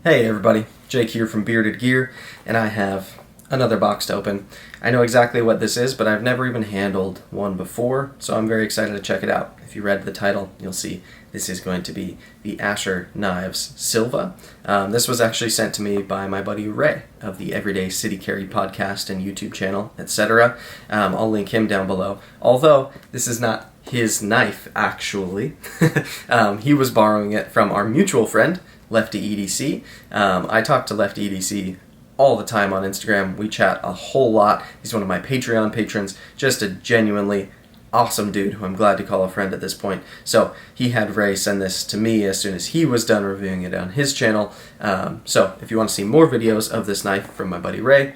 Hey everybody, Jake here from Bearded Gear, and I have another box to open. I know exactly what this is, but I've never even handled one before, so I'm very excited to check it out. If you read the title, you'll see this is going to be the Asher Knives Silva. This was actually sent to me by my buddy Ray of the Everyday City Carry podcast and YouTube channel, etc. I'll link him down below. Although, this is not his knife, actually. He was borrowing it from our mutual friend, LeftyEDC. I talk to LeftyEDC all the time on Instagram. We chat a whole lot. He's one of my Patreon patrons, just a genuinely awesome dude who I'm glad to call a friend at this point. So he had Ray send this to me as soon as he was done reviewing it on his channel. So if you want to see more videos of this knife from my buddy Ray,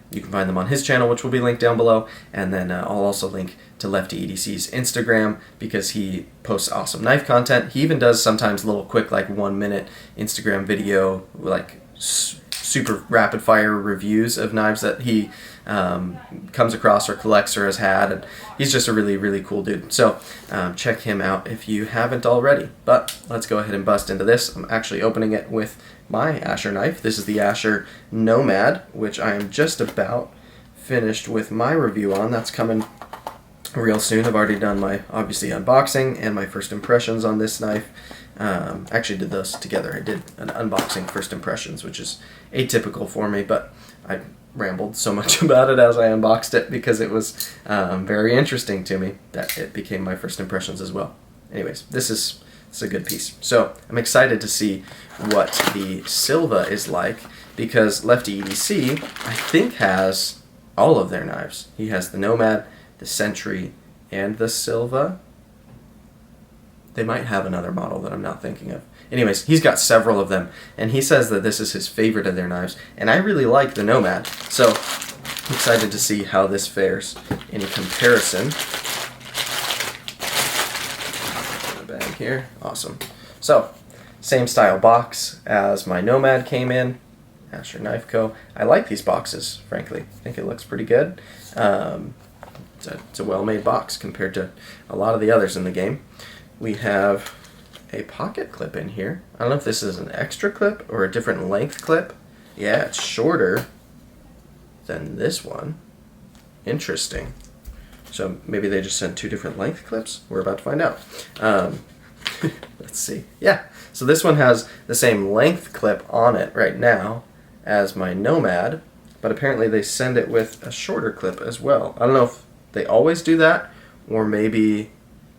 you can find them on his channel, which will be linked down below, and then I'll also link to LeftyEDC's Instagram because he posts awesome knife content. He even does sometimes little quick, like 1 minute Instagram video, like super rapid fire reviews of knives that he comes across or collects or has had, and he's just a really cool dude. So check him out if you haven't already. But let's go ahead and bust into this. I'm actually opening it with my Asher knife. This is the Asher Nomad, which I am just about finished with my review on. That's coming real soon. I've already done my, obviously, unboxing and my first impressions on this knife. Actually did those together. I did an unboxing first impressions, which is atypical for me, but I rambled so much about it as I unboxed it because it was very interesting to me that it became my first impressions as well. Anyways, it's a good piece. So I'm excited to see what the Silva is like because LeftyEDC, I think, has all of their knives. He has the Nomad, the Sentry, and the Silva. They might have another model that I'm not thinking of. Anyways, he's got several of them, and he says that this is his favorite of their knives, and I really like the Nomad, so I'm excited to see how this fares in comparison. Bag here, awesome. So, same style box as my Nomad came in, Asher Knife Co. I like these boxes, frankly. I think it looks pretty good. It's a well-made box compared to a lot of the others in the game. We have a pocket clip in here. I don't know if this is an extra clip or a different length clip. Yeah, it's shorter than this one. Interesting. So maybe they just sent two different length clips? We're about to find out. Let's see. Yeah, so this one has the same length clip on it right now as my Nomad, but apparently they send it with a shorter clip as well. I don't know if they always do that, or maybe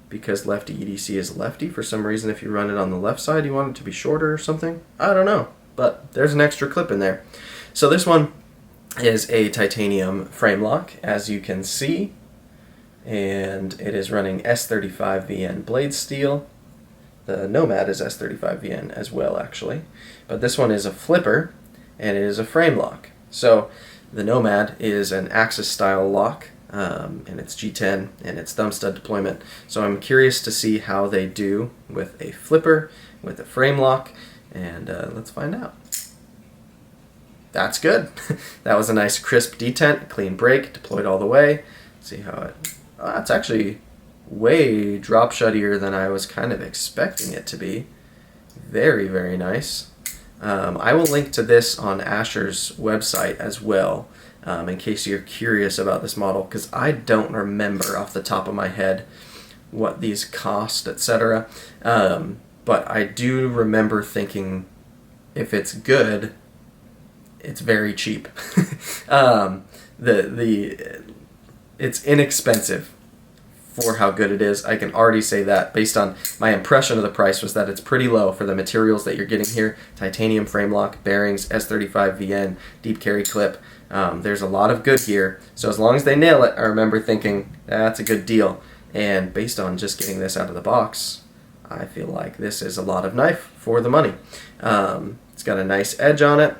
because LeftyEDC is lefty, for some reason if you run it on the left side you want it to be shorter or something. I don't know, but there's an extra clip in there. So this one is a titanium frame lock, as you can see, and it is running S35VN blade steel. The Nomad is S35VN as well, actually, but this one is a flipper and it is a frame lock. So the Nomad is an Axis style lock, and it's G10 and it's thumb stud deployment. So I'm curious to see how they do with a flipper, with a frame lock, and let's find out. That's good. That was a nice crisp detent, clean break, deployed all the way. Let's see how it... Oh, it's actually way drop shuttier than I was kind of expecting it to be. Very nice. I will link to this on Asher's website as well, in case you're curious about this model, because I don't remember off the top of my head what these cost, etc. But I do remember thinking if it's good, it's very cheap. It's inexpensive for how good it is. I can already say that based on my impression of the price was that it's pretty low for the materials that you're getting here. Titanium frame lock, bearings, S35VN, deep carry clip. There's a lot of good here. So as long as they nail it, I remember thinking that's a good deal. And based on just getting this out of the box, I feel like this is a lot of knife for the money. It's got a nice edge on it.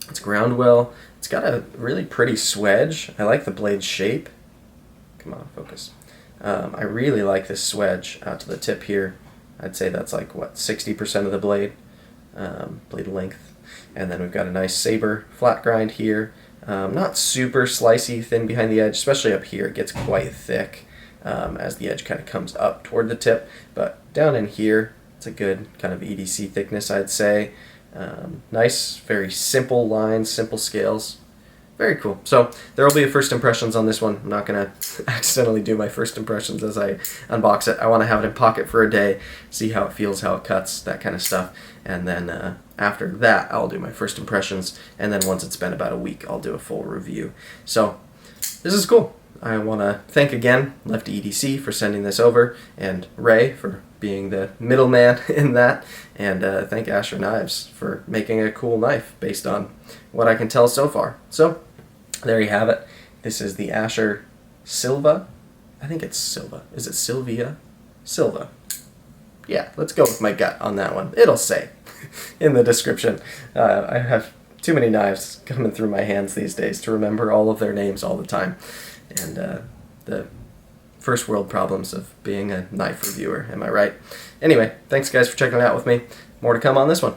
It's ground well. It's got a really pretty swedge. I like the blade shape. Come on, focus. I really like this swedge out to the tip here. I'd say that's like, what, 60% of the blade length. And then we've got a nice saber flat grind here. Not super slicey, thin behind the edge, especially up here. It gets quite thick as the edge kind of comes up toward the tip. But down in here, it's a good kind of EDC thickness, I'd say. Nice, very simple lines, simple scales. Very cool. So there will be first impressions on this one. I'm not going to accidentally do my first impressions as I unbox it. I want to have it in pocket for a day, see how it feels, how it cuts, that kind of stuff. And then after that, I'll do my first impressions. And then once it's been about a week, I'll do a full review. So this is cool. I want to thank again LeftyEDC for sending this over, and Ray for being the middleman in that, and thank Asher Knives for making a cool knife based on what I can tell so far. So there you have it. This is the Asher Silva. I think it's Silva. Is it Sylvia? Silva. Yeah, let's go with my gut on that one. It'll say in the description. I have too many knives coming through my hands these days to remember all of their names all the time. And the first world problems of being a knife reviewer, am I right? Anyway, thanks guys for checking it out with me. More to come on this one.